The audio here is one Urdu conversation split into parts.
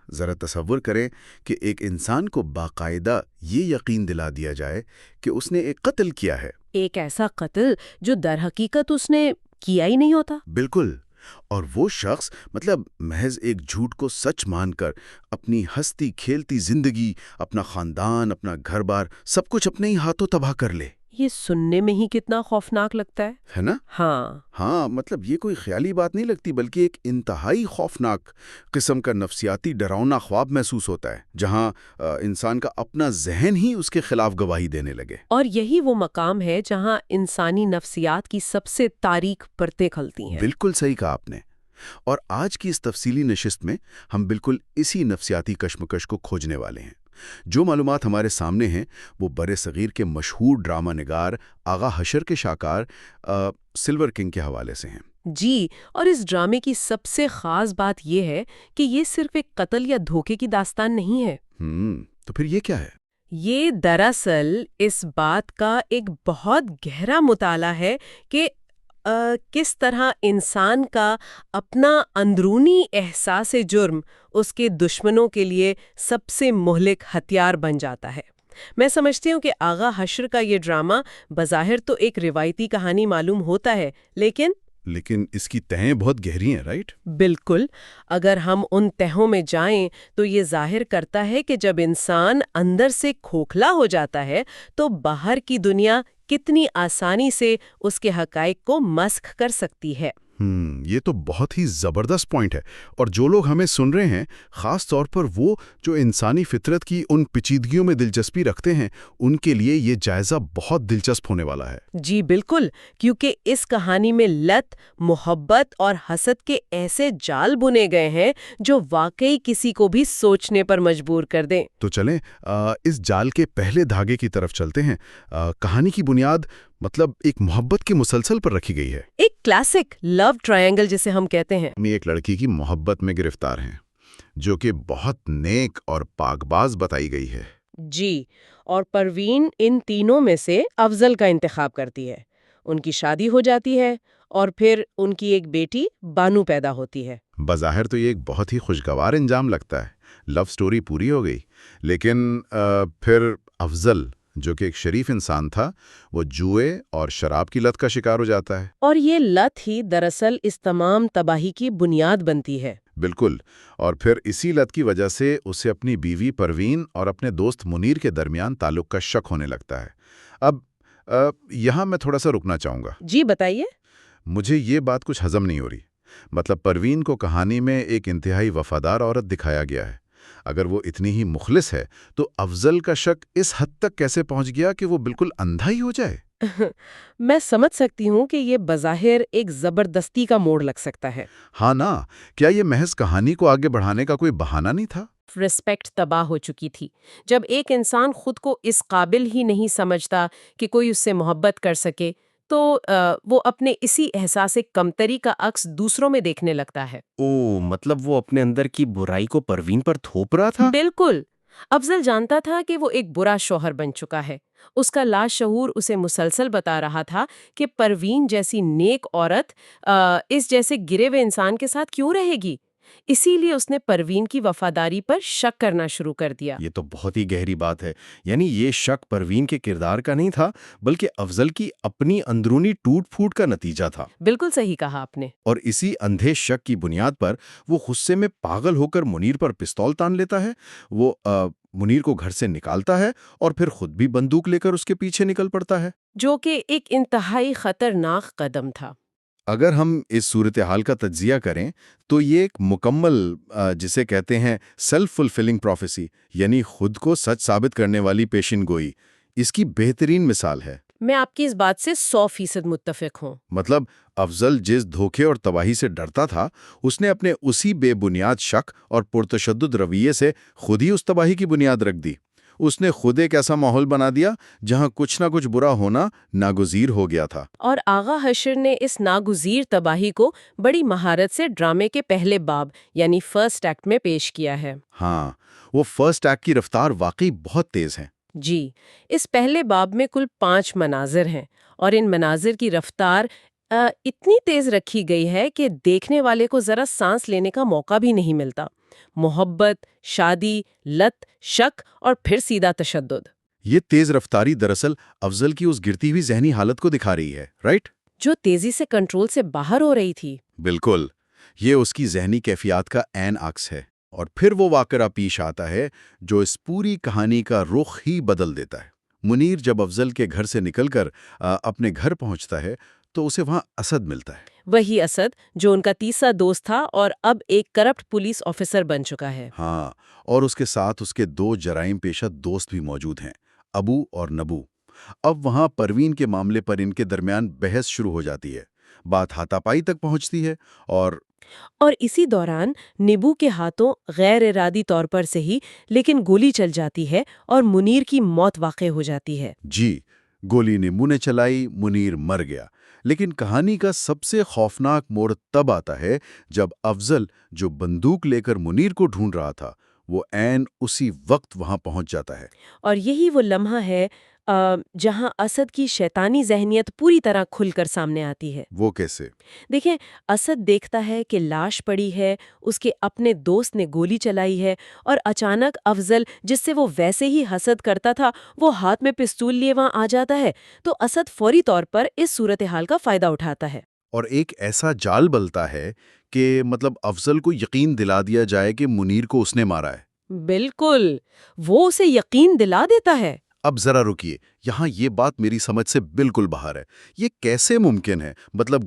ذرا تصور کریں کہ ایک انسان کو باقاعدہ یہ یقین دلا دیا جائے کہ اس نے ایک قتل کیا ہے، ایک ایسا قتل جو در حقیقت اس نے کیا ہی نہیں ہوتا۔ بالکل، اور وہ شخص محض ایک جھوٹ کو سچ مان کر اپنی ہستی کھیلتی زندگی، اپنا خاندان، اپنا گھر بار، سب کچھ اپنے ہی ہاتھوں تباہ کر لے۔ یہ سننے میں ہی کتنا خوفناک لگتا ہے نا؟ ہاں، یہ کوئی خیالی بات نہیں لگتی، بلکہ ایک انتہائی خوفناک قسم کا نفسیاتی ڈراؤنا خواب محسوس ہوتا ہے، جہاں انسان کا اپنا ذہن ہی اس کے خلاف گواہی دینے لگے۔ اور یہی وہ مقام ہے جہاں انسانی نفسیات کی سب سے تاریک پرتیں کھلتی ہیں۔ بالکل صحیح کہا آپ نے، اور آج کی اس تفصیلی نشست میں ہم بالکل اسی نفسیاتی کشمکش کو کھوجنے والے ہیں۔ جو معلومات ہمارے سامنے ہیں وہ برِ صغیر کے مشہور ڈرامہ نگار آغا حشر کے شاہکار سلور کنگ کے حوالے سے ہیں۔ جی، اور اس ڈرامے کی سب سے خاص بات یہ ہے کہ یہ صرف ایک قتل یا دھوکے کی داستان نہیں ہے۔ تو پھر یہ کیا ہے؟ یہ دراصل اس بات کا ایک بہت گہرا مطالعہ ہے کہ کس طرح انسان کا اپنا اندرونی احساس جرم اس کے دشمنوں کے لیے سب سے مہلک ہتھیار بن جاتا ہے۔ میں سمجھتی ہوں کہ آغا حشر کا یہ ڈرامہ بظاہر تو ایک روایتی کہانی معلوم ہوتا ہے، لیکن اس کی تہیں بہت گہری ہیں، رائٹ؟ بالکل، اگر ہم ان تہوں میں جائیں تو یہ ظاہر کرتا ہے کہ جب انسان اندر سے کھوکھلا ہو جاتا ہے تو باہر کی دنیا کتنی آسانی سے اس کے حقائق کو مسخ کر سکتی ہے۔ یہ تو بہت ہی زبردست پوائنٹ ہے، اور جو لوگ ہمیں سن رہے ہیں، خاص طور پر وہ جو انسانی فطرت کی ان پیچیدگیوں میں دلچسپی رکھتے ہیں، ان کے لیے یہ جائزہ بہت دلچسپ ہونے والا ہے۔ جی بالکل، کیونکہ اس کہانی میں لت، محبت اور حسد کے ایسے جال بنے گئے ہیں جو واقعی کسی کو بھی سوچنے پر مجبور کر دیں۔ تو چلیں اس جال کے پہلے دھاگے کی طرف چلتے ہیں۔ کہانی کی بنیاد ایک محبت کے مسلسل پر رکھی گئی ہے، ایک کلاسک لو ٹرائنگل جسے ہم کہتے ہیں۔ ایک لڑکی کی محبت میں گرفتار ہیں جو کہ بہت نیک اور پاک باز بتائی گئی ہے۔ جی، اور پروین ان تینوں میں سے افضل کا انتخاب کرتی ہے۔ ان کی شادی ہو جاتی ہے اور پھر ان کی ایک بیٹی بانو پیدا ہوتی ہے۔ بظاہر تو یہ ایک بہت ہی خوشگوار انجام لگتا ہے، لو سٹوری پوری ہو گئی، لیکن پھر افضل جو کہ ایک شریف انسان تھا، وہ جوئے اور شراب کی لت کا شکار ہو جاتا ہے۔ اور یہ لت ہی دراصل اس تمام تباہی کی بنیاد بنتی ہے۔ بالکل، اور پھر اسی لت کی وجہ سے اسے اپنی بیوی پروین اور اپنے دوست منیر کے درمیان تعلق کا شک ہونے لگتا ہے۔ اب یہاں میں تھوڑا سا رکنا چاہوں گا۔ جی بتائیے۔ مجھے یہ بات کچھ ہضم نہیں ہو رہی، پروین کو کہانی میں ایک انتہائی وفادار عورت دکھایا گیا ہے۔ اگر وہ اتنی ہی مخلص ہے تو افضل کا شک اس حد تک کیسے پہنچ گیا کہ وہ بالکل اندھا ہی ہو جائے؟ میں سمجھ سکتی ہوں کہ یہ بظاہر ایک زبردستی کا موڑ لگ سکتا ہے۔ ہاں نا، کیا یہ محض کہانی کو آگے بڑھانے کا کوئی بہانہ نہیں تھا؟ رسپیکٹ تباہ ہو چکی تھی۔ جب ایک انسان خود کو اس قابل ہی نہیں سمجھتا کہ کوئی اس سے محبت کر سکے تو وہ اپنے اسی احساس کمتری کا عکس دوسروں میں دیکھنے لگتا ہے۔ مطلب وہ اپنے اندر کی برائی کو پروین پر تھوپ رہا تھا؟ بالکل، افضل جانتا تھا کہ وہ ایک برا شوہر بن چکا ہے۔ اس کا لاشعور اسے مسلسل بتا رہا تھا کہ پروین جیسی نیک عورت اس جیسے گرے ہوئے انسان کے ساتھ کیوں رہے گی۔ اسی لیے اس نے پروین کی وفاداری پر شک کرنا شروع کر دیا۔ یہ تو بہت ہی گہری بات ہے، یعنی یہ شک پروین کے کردار کا نہیں تھا بلکہ افضل کی اپنی اندرونی ٹوٹ پھوٹ کا نتیجہ تھا۔ بالکل صحیح کہا آپ نے۔ اور اسی اندھے شک کی بنیاد پر وہ غصے میں پاگل ہو کر منیر پر پستول تان لیتا ہے۔ وہ منیر کو گھر سے نکالتا ہے اور پھر خود بھی بندوق لے کر اس کے پیچھے نکل پڑتا ہے، جو کہ ایک انتہائی خطرناک قدم تھا۔ اگر ہم اس صورتحال کا تجزیہ کریں تو یہ ایک مکمل جسے کہتے ہیں سیلف فلفلنگ پروفیسی، یعنی خود کو سچ ثابت کرنے والی پیشن گوئی، اس کی بہترین مثال ہے۔ میں آپ کی اس بات سے 100% متفق ہوں۔ افضل جس دھوکے اور تباہی سے ڈرتا تھا، اس نے اپنے اسی بے بنیاد شک اور پرتشدد رویے سے خود ہی اس تباہی کی بنیاد رکھ دی۔ اس نے خود ایک ایسا ماحول بنا دیا جہاں کچھ نہ کچھ برا ہونا ناگزیر ہو گیا تھا۔ اور آغا حشر نے اس ناگزیر تباہی کو بڑی مہارت سے ڈرامے کے پہلے باب یعنی فرسٹ ایکٹ میں پیش کیا ہے۔ ہاں، وہ فرسٹ ایکٹ کی رفتار واقعی بہت تیز ہے۔ جی، اس پہلے باب میں کل 5 مناظر ہیں اور ان مناظر کی رفتار اتنی تیز رکھی گئی ہے کہ دیکھنے والے کو ذرا سانس لینے کا موقع بھی نہیں ملتا۔ محبت، شادی، لت، شک اور پھر سیدھا تشدد. یہ تیز رفتاری دراصل افضل کی اس گرتی ہوئی ذہنی حالت کو دکھا رہی ہے، رائٹ؟ جو تیزی سے کنٹرول سے باہر ہو رہی تھی. بالکل، یہ اس کی ذہنی کیفیات کا عین عکس ہے۔ اور پھر وہ واقعہ پیش آتا ہے جو اس پوری کہانی کا رخ ہی بدل دیتا ہے۔ منیر جب افضل کے گھر سے نکل کر اپنے گھر پہنچتا ہے تو اسے وہاں اسد ملتا ہے۔ وہی اسد جو ان کا تیسرا دوست تھا اور اب ایک کرپٹ پولیس آفیسر بن چکا ہے۔ ہاں، اور اس کے ساتھ اس کے 2 جرائم پیشہ دوست بھی موجود ہیں، ابو اور نبو۔ اب وہاں پروین کے معاملے پر ان کے درمیان بحث شروع ہو جاتی ہے، بات ہاتھا پائی تک پہنچتی ہے اور اسی دوران نیبو کے ہاتھوں غیر ارادی طور پر سے ہی لیکن گولی چل جاتی ہے اور منیر کی موت واقع ہو جاتی ہے۔ جی، گولی نیبو نے چلائی، منیر مر گیا۔ لیکن کہانی کا سب سے خوفناک موڑ تب آتا ہے جب افضل، جو بندوق لے کر منیر کو ڈھونڈ رہا تھا، وہ عین اسی وقت وہاں پہنچ جاتا ہے۔ اور یہی وہ لمحہ ہے جہاں اسد کی شیطانی ذہنیت پوری طرح کھل کر سامنے آتی ہے۔ وہ کیسے؟ دیکھیں، اسد دیکھتا ہے کہ لاش پڑی ہے، اس کے اپنے دوست نے گولی چلائی ہے، اور اچانک افضل، جس سے وہ ویسے ہی حسد کرتا تھا، وہ ہاتھ میں پستول لیے وہاں آ جاتا ہے۔ تو اسد فوری طور پر اس صورتحال کا فائدہ اٹھاتا ہے اور ایک ایسا جال بلتا ہے کہ افضل کو یقین دلا دیا جائے کہ منیر کو اس نے مارا ہے۔ بالکل، وہ اسے یقین دلا دیتا ہے۔ اب ذرا رکیے، یہاں یہ بات میری سمجھ سے بالکل باہر ہے۔ یہ کیسے ممکن ہے؟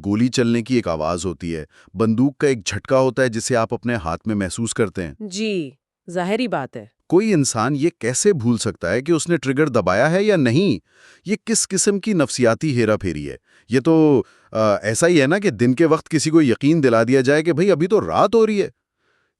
گولی چلنے کی ایک آواز ہوتی ہے، بندوق کا ایک جھٹکا ہوتا ہے جسے آپ اپنے ہاتھ میں محسوس کرتے ہیں۔ جی، ظاہری بات ہے۔ کوئی انسان یہ کیسے بھول سکتا ہے کہ اس نے ٹریگر دبایا ہے یا نہیں؟ یہ کس قسم کی نفسیاتی ہیرا پھیری ہے؟ یہ تو ایسا ہی ہے نا کہ دن کے وقت کسی کو یقین دلا دیا جائے کہ بھئی ابھی تو رات ہو رہی ہے۔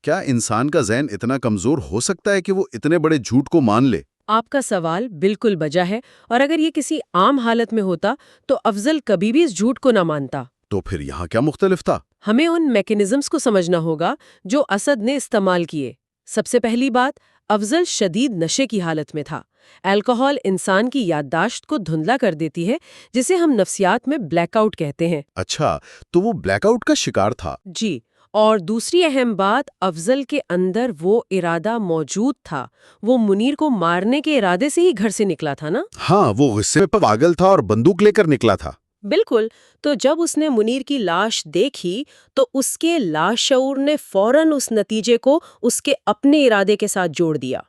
کیا انسان کا ذہن اتنا کمزور ہو سکتا ہے کہ وہ اتنے بڑے جھوٹ کو مان لے؟ آپ کا سوال بالکل بجا ہے، اور اگر یہ کسی عام حالت میں ہوتا تو افضل کبھی بھی اس جھوٹ کو نہ مانتا۔ تو پھر یہاں کیا مختلف تھا؟ ہمیں ان میکینزمز کو سمجھنا ہوگا جو اسد نے استعمال کیے۔ سب سے پہلی بات، افضل شدید نشے کی حالت میں تھا۔ الکحل انسان کی یادداشت کو دھندلا کر دیتی ہے، جسے ہم نفسیات میں بلیک آؤٹ کہتے ہیں۔ اچھا، تو وہ بلیک آؤٹ کا شکار تھا؟ جی، اور دوسری اہم بات، افضل کے اندر وہ ارادہ موجود تھا۔ وہ منیر کو مارنے کے ارادے سے ہی گھر سے نکلا تھا نا؟ ہاں، وہ غصے میں پاگل تھا اور بندوق لے کر نکلا تھا۔ بالکل، تو جب اس نے منیر کی لاش دیکھی تو اس کے لاشعور نے فوراً اس نتیجے کو اس کے اپنے ارادے کے ساتھ جوڑ دیا۔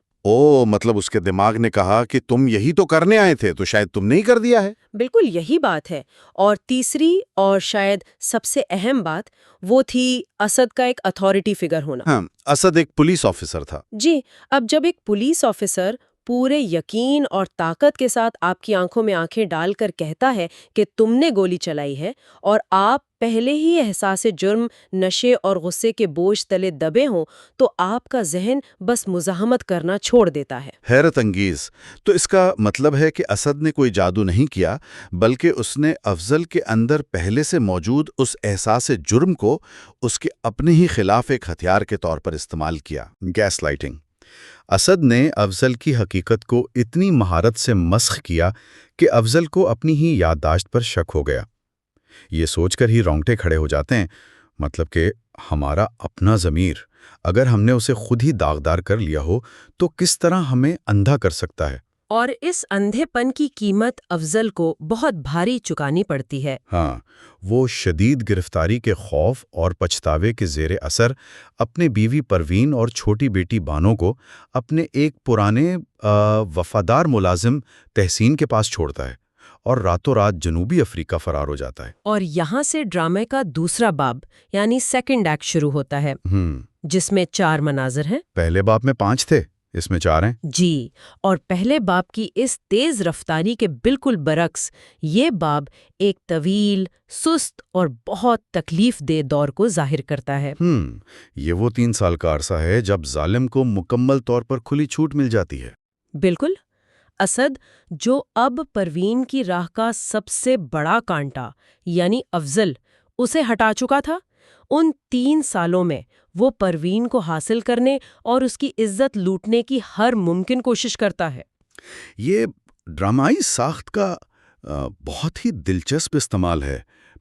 اس کے دماغ نے کہا کہ تم یہی تو کرنے آئے تھے، تو شاید تم نے ہی کر دیا ہے۔ بالکل یہی بات ہے۔ اور تیسری اور شاید سب سے اہم بات، وہ تھی اسد کا ایک اتھارٹی فگر ہونا۔ ہاں، اسد ایک پولیس آفیسر تھا۔ جی، اب جب ایک پولیس آفیسر پورے یقین اور طاقت کے ساتھ آپ کی آنکھوں میں آنکھیں ڈال کر کہتا ہے کہ تم نے گولی چلائی ہے، اور آپ پہلے ہی احساس جرم، نشے اور غصے کے بوجھ تلے دبے ہوں، تو آپ کا ذہن بس مزاحمت کرنا چھوڑ دیتا ہے۔ حیرت انگیز۔ تو اس کا مطلب ہے کہ اسد نے کوئی جادو نہیں کیا، بلکہ اس نے افضل کے اندر پہلے سے موجود اس احساس جرم کو اس کے اپنے ہی خلاف ایک ہتھیار کے طور پر استعمال کیا۔ Gas lighting. اسد نے افضل کی حقیقت کو اتنی مہارت سے مسخ کیا کہ افضل کو اپنی ہی یادداشت پر شک ہو گیا۔ یہ سوچ کر ہی رونگٹے کھڑے ہو جاتے ہیں، کہ ہمارا اپنا ضمیر، اگر ہم نے اسے خود ہی داغدار کر لیا ہو تو کس طرح ہمیں اندھا کر سکتا ہے؟ اور اس اندھے پن کی قیمت افضل کو بہت بھاری چکانی پڑتی ہے۔ ہاں، وہ شدید گرفتاری کے خوف اور پچھتاوے کے زیر اثر اپنے بیوی پروین اور چھوٹی بیٹی بانو کو اپنے ایک پرانے وفادار ملازم تحسین کے پاس چھوڑتا ہے اور راتوں رات جنوبی افریقہ فرار ہو جاتا ہے۔ اور یہاں سے ڈرامے کا دوسرا باب یعنی سیکنڈ ایکٹ شروع ہوتا ہے، جس میں 4 مناظر ہیں۔ پہلے باب میں 5 تھے، اس میں 4 ہیں۔ جی، اور پہلے باب کی اس تیز رفتاری کے بالکل برعکس یہ باب ایک طویل، سست اور بہت تکلیف دہ دور کو ظاہر کرتا ہے۔ یہ وہ 3 سال کا عرصہ ہے جب ظالم کو مکمل طور پر کھلی چھوٹ مل جاتی ہے۔ بالکل۔ اسد، جو اب پروین کی راہ کا سب سے بڑا کانٹا یعنی افضل، اسے ہٹا چکا تھا، ان 3 سالوں میں وہ پروین کو حاصل کرنے اور اس کی عزت لوٹنے کی ہر ممکن کوشش کرتا ہے۔ یہ ڈرامائی ساخت کا بہت ہی دلچسپ استعمال ہے۔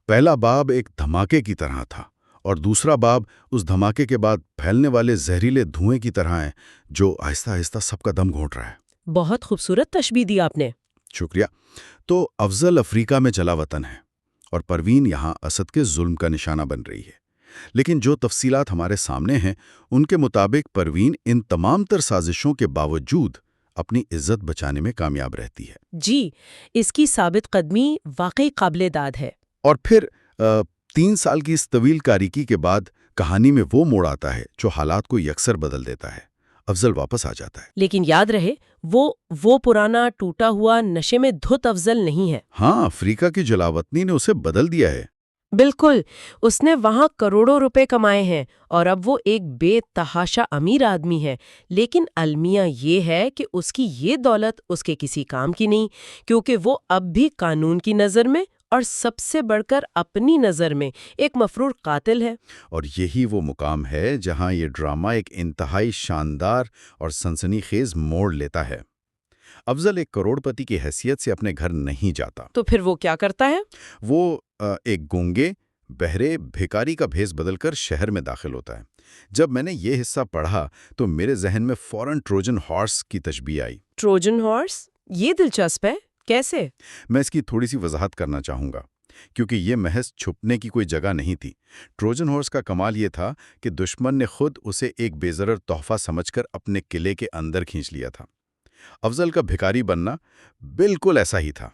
پہلا باب ایک دھماکے کی طرح تھا اور دوسرا باب اس دھماکے کے بعد پھیلنے والے زہریلے دھوئیں کی طرح ہے جو آہستہ آہستہ سب کا دم گھونٹ رہا ہے۔ بہت خوبصورت تشبیہ دی آپ نے۔ شکریہ۔ تو افضل افریقہ میں چلا وطن ہے اور پروین یہاں اسد کے ظلم کا نشانہ بن رہی ہے، لیکن جو تفصیلات ہمارے سامنے ہیں ان کے مطابق پروین ان تمام تر سازشوں کے باوجود اپنی عزت بچانے میں کامیاب رہتی ہے۔ جی، اس کی ثابت قدمی واقعی قابل داد ہے۔ اور پھر 3 سال کی اس طویل تاریکی کے بعد کہانی میں وہ موڑ آتا ہے جو حالات کو یکسر بدل دیتا ہے۔ افضل واپس آ جاتا ہے۔ لیکن یاد رہے وہ پرانا ٹوٹا ہوا نشے میں دھت افضل نہیں ہے۔ ہاں، افریقہ کی جلاوطنی نے اسے بدل دیا ہے۔ بالکل، اس نے وہاں کروڑوں روپے کمائے ہیں اور اب وہ ایک بے تحاشا امیر آدمی ہے، لیکن المیہ یہ ہے کہ اس کی یہ دولت اس کے کسی کام کی نہیں، کیونکہ وہ اب بھی قانون کی نظر میں اور سب سے بڑھ کر اپنی نظر میں ایک مفرور قاتل ہے۔ اور یہی وہ مقام ہے جہاں یہ ڈرامہ ایک انتہائی شاندار اور سنسنی خیز موڑ لیتا ہے۔ افضل ایک کروڑ پتی کی حیثیت سے اپنے گھر نہیں جاتا۔ تو پھر وہ کیا کرتا ہے؟ وہ ایک گونگے بہرے بھیکاری کا بھیس بدل کر شہر میں داخل ہوتا ہے۔ جب میں نے یہ حصہ پڑھا تو میرے ذہن میں فوراً ٹروجن ہارس کی تشبیہ آئی۔ ٹروجن ہارس؟ یہ دلچسپ ہے، کیسے؟ میں اس کی تھوڑی سی وضاحت کرنا چاہوں گا کیونکہ یہ محض چھپنے کی کوئی جگہ نہیں تھی۔ ٹروجن ہارس کا کمال یہ تھا کہ دشمن نے خود اسے ایک بے ضرر تحفہ سمجھ کر اپنے قلعے کے اندر کھینچ لیا تھا۔ افضل کا بھکاری بننا بالکل ایسا ہی تھا۔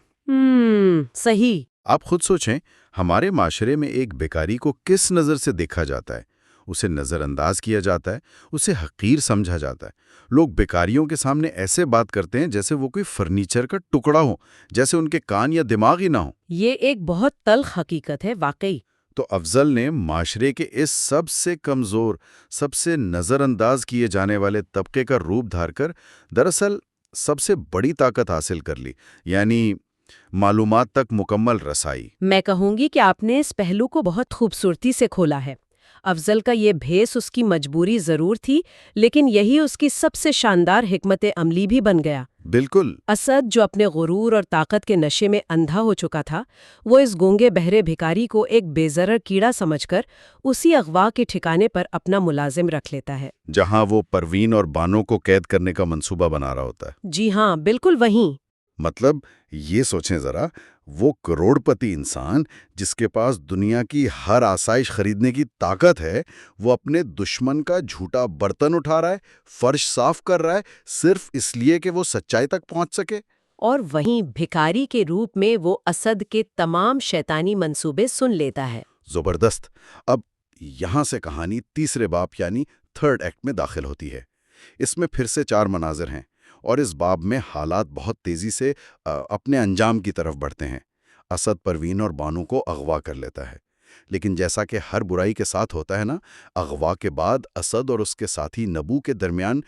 صحیح۔ آپ خود سوچیں، ہمارے معاشرے میں ایک بیکاری کو کس نظر سے دیکھا جاتا ہے؟ اسے نظر انداز کیا جاتا ہے، اسے حقیر سمجھا جاتا ہے۔ لوگ بیکاریوں کے سامنے ایسے بات کرتے ہیں جیسے وہ کوئی فرنیچر کا ٹکڑا ہو، جیسے ان کے کان یا دماغ ہی نہ ہو۔ یہ ایک بہت تلخ حقیقت ہے، واقعی۔ تو افضل نے معاشرے کے اس سب سے کمزور، سب سے نظر انداز کیے جانے والے طبقے کا روپ دھار کر دراصل سب سے بڑی طاقت حاصل کر لی، یعنی معلومات تک مکمل رسائی۔ میں کہوں گی کہ آپ نے اس پہلو کو بہت خوبصورتی سے کھولا ہے۔ افضل کا یہ بھیس اس کی مجبوری ضرور تھی، لیکن یہی اس کی سب سے شاندار حکمت عملی بھی بن گیا۔ بالکل۔ اسد جو اپنے غرور اور طاقت کے نشے میں اندھا ہو چکا تھا، وہ اس گونگے بہرے بھکاری کو ایک بے ضرر کیڑا سمجھ کر اسی اغوا کے ٹھکانے پر اپنا ملازم رکھ لیتا ہے، جہاں وہ پروین اور بانو کو قید کرنے کا منصوبہ بنا رہا ہوتا ہے۔ جی ہاں، بالکل وہیں۔ مطلب یہ سوچیں ذرا، وہ کروڑ پتی انسان جس کے پاس دنیا کی ہر آسائش خریدنے کی طاقت ہے، وہ اپنے دشمن کا جھوٹا برتن اٹھا رہا ہے، فرش صاف کر رہا ہے، صرف اس لیے کہ وہ سچائی تک پہنچ سکے۔ اور وہیں بھکاری کے روپ میں وہ اسد کے تمام شیطانی منصوبے سن لیتا ہے۔ زبردست۔ اب یہاں سے کہانی تیسرے باب یعنی تھرڈ ایکٹ میں داخل ہوتی ہے۔ اس میں پھر سے 4 مناظر ہیں اور اس باب میں حالات بہت تیزی سے اپنے انجام کی طرف بڑھتے ہیں۔ اسد پروین اور بانو کو اغوا کر لیتا ہے، لیکن جیسا کہ ہر برائی کے ساتھ ہوتا ہے نا، اغوا کے بعد اسد اور اس کے ساتھی نبو کے درمیان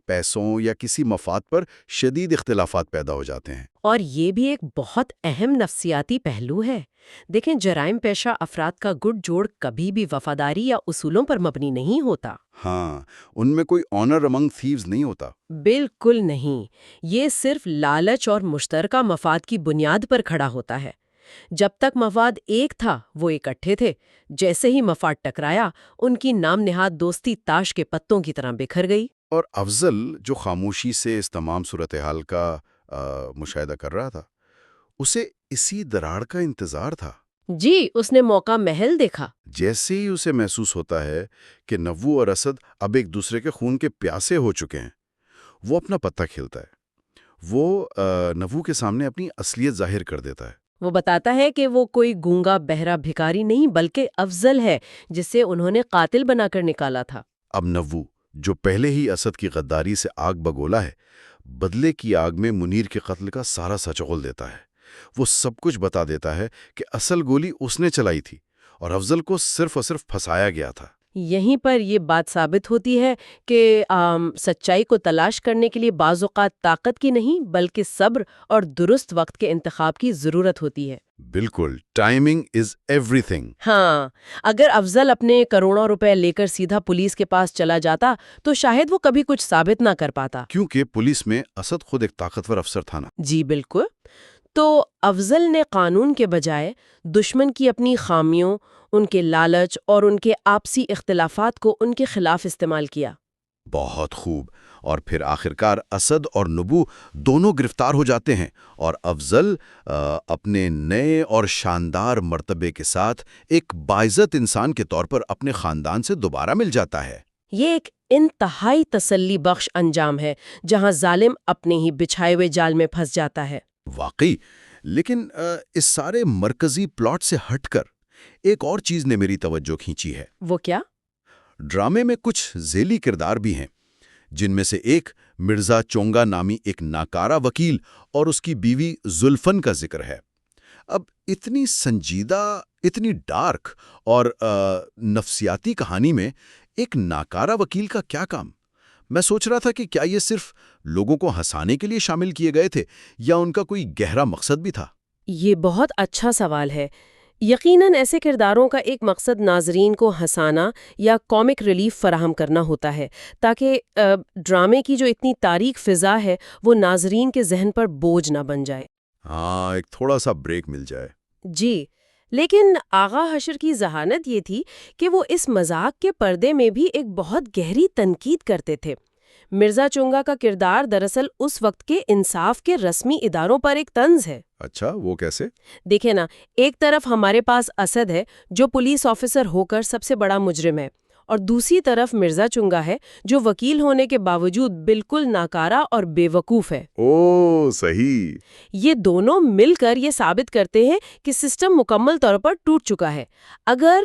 پیسوں یا کسی مفاد پر شدید اختلافات پیدا ہو جاتے ہیں۔ اور یہ بھی ایک بہت اہم نفسیاتی پہلو ہے۔ دیکھیں، جرائم پیشہ افراد کا گٹ جوڑ کبھی بھی وفاداری یا اصولوں پر مبنی نہیں ہوتا۔ ہاں، ان میں کوئی آنر امنگ تھیوز نہیں ہوتا۔ بالکل نہیں، یہ صرف لالچ اور مشترکہ مفاد کی بنیاد پر کھڑا ہوتا ہے۔ جب تک مفاد ایک تھا وہ اکٹھے تھے، جیسے ہی مفاد ٹکرایا ان کی نام نہاد دوستی تاش کے پتوں کی طرح بکھر گئی۔ اور افضل جو خاموشی سے اس تمام صورتحال کا مشاہدہ کر رہا تھا، اسے اسی دراڑ کا انتظار تھا۔ جی، اس نے موقع محل دیکھا۔ جیسے ہی اسے محسوس ہوتا ہے کہ نبو اور اسد اب ایک دوسرے کے خون کے پیاسے ہو چکے ہیں، وہ اپنا پتہ کھیلتا ہے۔ وہ نبو کے سامنے اپنی اصلیت ظاہر کر دیتا ہے۔ وہ بتاتا ہے کہ وہ کوئی گونگا بہرا بھکاری نہیں بلکہ افضل ہے جسے انہوں نے قاتل بنا کر نکالا تھا۔ اب نبو جو پہلے ہی اسد کی غداری سے آگ بگولا ہے، بدلے کی آگ میں منیر کے قتل کا سارا سچ اغل دیتا ہے۔ وہ سب کچھ بتا دیتا ہے کہ اصل گولی اس نے چلائی تھی اور افضل کو صرف اور صرف پھنسایا گیا تھا۔ یہیں پر یہ بات ثابت ہوتی ہے کہ سچائی کو تلاش کرنے کے لیے بعض اوقات طاقت کی نہیں بلکہ صبر اور درست وقت کے انتخاب کی ضرورت ہوتی ہے۔ بالکل، ٹائمنگ از ایوری تھنگ۔ ہاں، اگر افضل اپنے کروڑوں روپے لے کر سیدھا پولیس کے پاس چلا جاتا تو شاید وہ کبھی کچھ ثابت نہ کر پاتا، کیونکہ پولیس میں اسد خود ایک طاقتور افسر تھا نا۔ جی بالکل۔ تو افضل نے قانون کے بجائے دشمن کی اپنی خامیوں، ان کے لالچ اور ان کے آپسی اختلافات کو ان کے خلاف استعمال کیا۔ بہت خوب۔ اور پھر آخرکار اسد اور نبو دونوں گرفتار ہو جاتے ہیں اور افضل اپنے نئے اور شاندار مرتبے کے ساتھ ایک باعزت انسان کے طور پر اپنے خاندان سے دوبارہ مل جاتا ہے۔ یہ ایک انتہائی تسلی بخش انجام ہے جہاں ظالم اپنے ہی بچھائے ہوئے جال میں پھنس جاتا ہے۔ واقعی۔ لیکن اس سارے مرکزی پلاٹ سے ہٹ کر ایک اور چیز نے میری توجہ کھینچی ہے۔ وہ کیا؟ ڈرامے میں کچھ ذیلی کردار بھی ہیں، جن میں سے ایک مرزا چونگا نامی ایک ناکارہ وکیل اور اس کی بیوی زلفن کا ذکر ہے۔ اب اتنی سنجیدہ، اتنی ڈارک اور نفسیاتی کہانی میں ایک ناکارہ وکیل کا کیا کام؟ میں سوچ رہا تھا کہ کیا یہ صرف لوگوں کو ہنسانے کے لیے شامل کیے گئے تھے یا ان کا کوئی گہرا مقصد بھی تھا؟ یہ بہت اچھا سوال ہے۔ یقیناً ایسے کرداروں کا ایک مقصد ناظرین کو ہنسانا یا کامک ریلیف فراہم کرنا ہوتا ہے، تاکہ ڈرامے کی جو اتنی تاریک فضا ہے وہ ناظرین کے ذہن پر بوجھ نہ بن جائے۔ ہاں، ایک تھوڑا سا بریک مل جائے۔ جی، لیکن آغا حشر کی ذہانت یہ تھی کہ وہ اس مذاق کے پردے میں بھی ایک بہت گہری تنقید کرتے تھے۔ مرزا چونگا کا کردار دراصل اس وقت کے انصاف کے رسمی اداروں پر ایک طنز ہے۔ اچھا، وہ کیسے؟ دیکھیں نا، ایک طرف ہمارے پاس اسد ہے جو پولیس آفیسر ہو کر سب سے بڑا مجرم ہے، اور دوسری طرف مرزا چونگا ہے جو وکیل ہونے کے باوجود بالکل ناکارہ اور بے وقوف ہے۔ او صحیح۔ یہ دونوں مل کر یہ ثابت کرتے ہیں کہ سسٹم مکمل طور پر ٹوٹ چکا ہے۔ اگر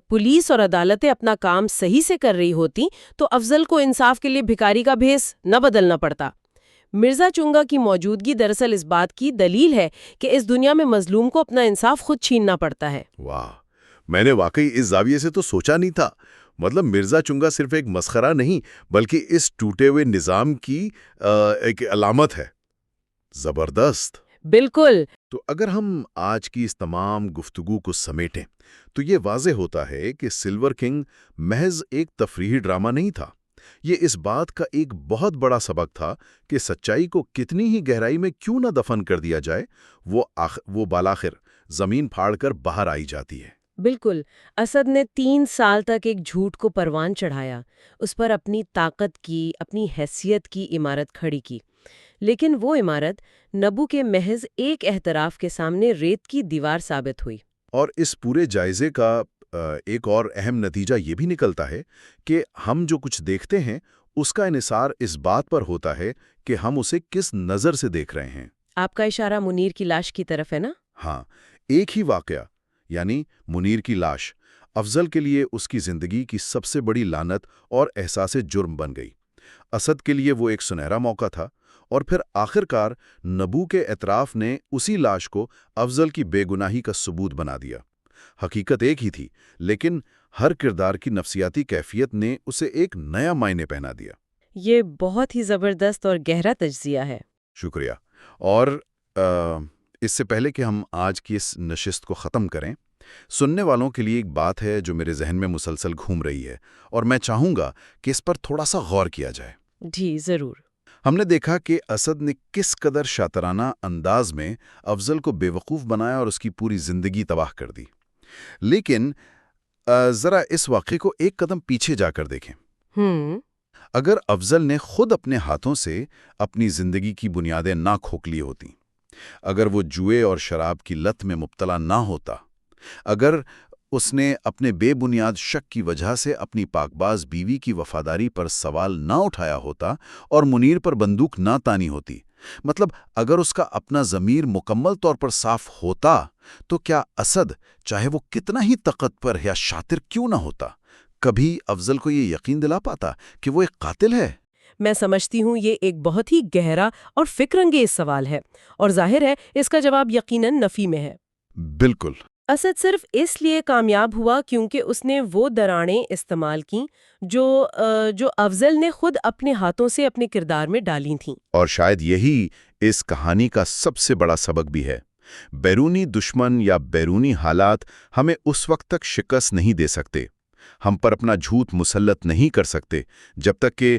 پولیس اور عدالتیں اپنا کام صحیح سے کر رہی ہوتی تو افضل کو انصاف کے لیے بھکاری کا بھیس نہ بدلنا پڑتا۔ مرزا چونگا کی موجودگی دراصل اس بات کی دلیل ہے کہ اس دنیا میں مظلوم کو اپنا انصاف خود چھیننا پڑتا ہے۔ واہ، میں نے واقعی اس زاویے سے تو سوچا نہیں تھا۔ مطلب مرزا چونگا صرف ایک مسخرہ نہیں بلکہ اس ٹوٹے ہوئے نظام کی ایک علامت ہے۔ زبردست۔ بالکل۔ تو اگر ہم آج کی اس تمام گفتگو کو سمیٹیں تو یہ واضح ہوتا ہے کہ سلور کنگ محض ایک تفریحی ڈرامہ نہیں تھا۔ یہ اس بات کا ایک بہت بڑا سبق تھا کہ سچائی کو کتنی ہی گہرائی میں کیوں نہ دفن کر دیا جائے، وہ بالآخر زمین پھاڑ کر باہر آئی جاتی ہے۔ بالکل۔ اسد نے 3 سال تک ایک جھوٹ کو پروان چڑھایا، اس پر اپنی طاقت کی، اپنی حیثیت کی عمارت کھڑی کی، لیکن وہ عمارت نبو کے محض ایک اعتراف کے سامنے ریت کی دیوار ثابت ہوئی۔ اور اس پورے جائزے کا ایک اور اہم نتیجہ یہ بھی نکلتا ہے کہ ہم جو کچھ دیکھتے ہیں اس کا انحصار اس بات پر ہوتا ہے کہ ہم اسے کس نظر سے دیکھ رہے ہیں۔ آپ کا اشارہ منیر کی لاش کی طرف ہے نا؟ ہاں، ایک ہی واقعہ یعنی منیر کی لاش افضل کے لیے اس کی زندگی کی سب سے بڑی لعنت اور احساس جرم بن گئی۔ اسد کے لیے وہ ایک سنہرا موقع تھا، اور پھر آخرکار نبو کے اعتراف نے اسی لاش کو افضل کی بے گناہی کا ثبوت بنا دیا۔ حقیقت ایک ہی تھی، لیکن ہر کردار کی نفسیاتی کیفیت نے اسے ایک نیا معنی پہنا دیا۔ یہ بہت ہی زبردست اور گہرا تجزیہ ہے۔ شکریہ۔ اور اس سے پہلے کہ ہم آج کی اس نشست کو ختم کریں، سننے والوں کے لیے ایک بات ہے جو میرے ذہن میں مسلسل گھوم رہی ہے، اور میں چاہوں گا کہ اس پر تھوڑا سا غور کیا جائے۔ جی ضرور۔ ہم نے دیکھا کہ اسد نے کس قدر شاطرانہ انداز میں افضل کو بے وقوف بنایا اور اس کی پوری زندگی تباہ کر دی، لیکن ذرا اس واقعے کو ایک قدم پیچھے جا کر دیکھیں۔ اگر افضل نے خود اپنے ہاتھوں سے اپنی زندگی کی بنیادیں نہ کھوکھلی ہوتی، اگر وہ جوئے اور شراب کی لت میں مبتلا نہ ہوتا، اگر اس نے اپنے بے بنیاد شک کی وجہ سے اپنی پاکباز بیوی کی وفاداری پر سوال نہ اٹھایا ہوتا اور منیر پر بندوق نہ تانی ہوتی، مطلب اگر اس کا اپنا ضمیر مکمل طور پر صاف ہوتا، تو کیا اسد، چاہے وہ کتنا ہی طاقتور یا شاطر کیوں نہ ہوتا، کبھی افضل کو یہ یقین دلا پاتا کہ وہ ایک قاتل ہے؟ میں سمجھتی ہوں یہ ایک بہت ہی گہرا اور فکر انگیز سوال ہے، اور ظاہر ہے اس کا جواب یقیناً نفی میں ہے۔ بالکل۔ اسد صرف اس لیے کامیاب ہوا کیونکہ اس نے وہ دراڑیں استعمال کیں جو افضل نے خود اپنے ہاتھوں سے اپنے کردار میں ڈالی تھیں۔ اور شاید یہی اس کہانی کا سب سے بڑا سبق بھی ہے۔ بیرونی دشمن یا بیرونی حالات ہمیں اس وقت تک شکست نہیں دے سکتے، ہم پر اپنا جھوٹ مسلط نہیں کر سکتے، جب تک کہ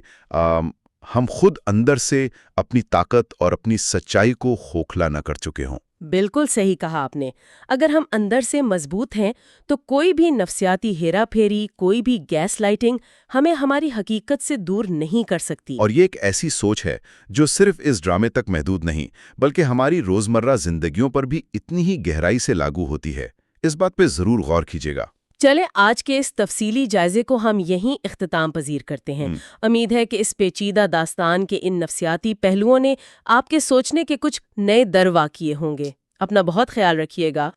ہم خود اندر سے اپنی طاقت اور اپنی سچائی کو کھوکھلا نہ کر چکے ہوں۔ بالکل صحیح کہا آپ نے. اگر ہم اندر سے مضبوط ہیں تو کوئی بھی نفسیاتی ہیرا پھیری، کوئی بھی گیس لائٹنگ ہمیں ہماری حقیقت سے دور نہیں کر سکتی. اور یہ ایک ایسی سوچ ہے جو صرف اس ڈرامے تک محدود نہیں بلکہ ہماری روزمرہ زندگیوں پر بھی اتنی ہی گہرائی سے لاگو ہوتی ہے. اس بات پہ ضرور غور کیجیے گا. چلیں آج کے اس تفصیلی جائزے کو ہم یہیں اختتام پذیر کرتے ہیں. امید ہے کہ اس پیچیدہ داستان کے ان نفسیاتی پہلوؤں نے آپ کے سوچنے کے کچھ نئے در واقعے ہوں گے. اپنا بہت خیال رکھیے گا.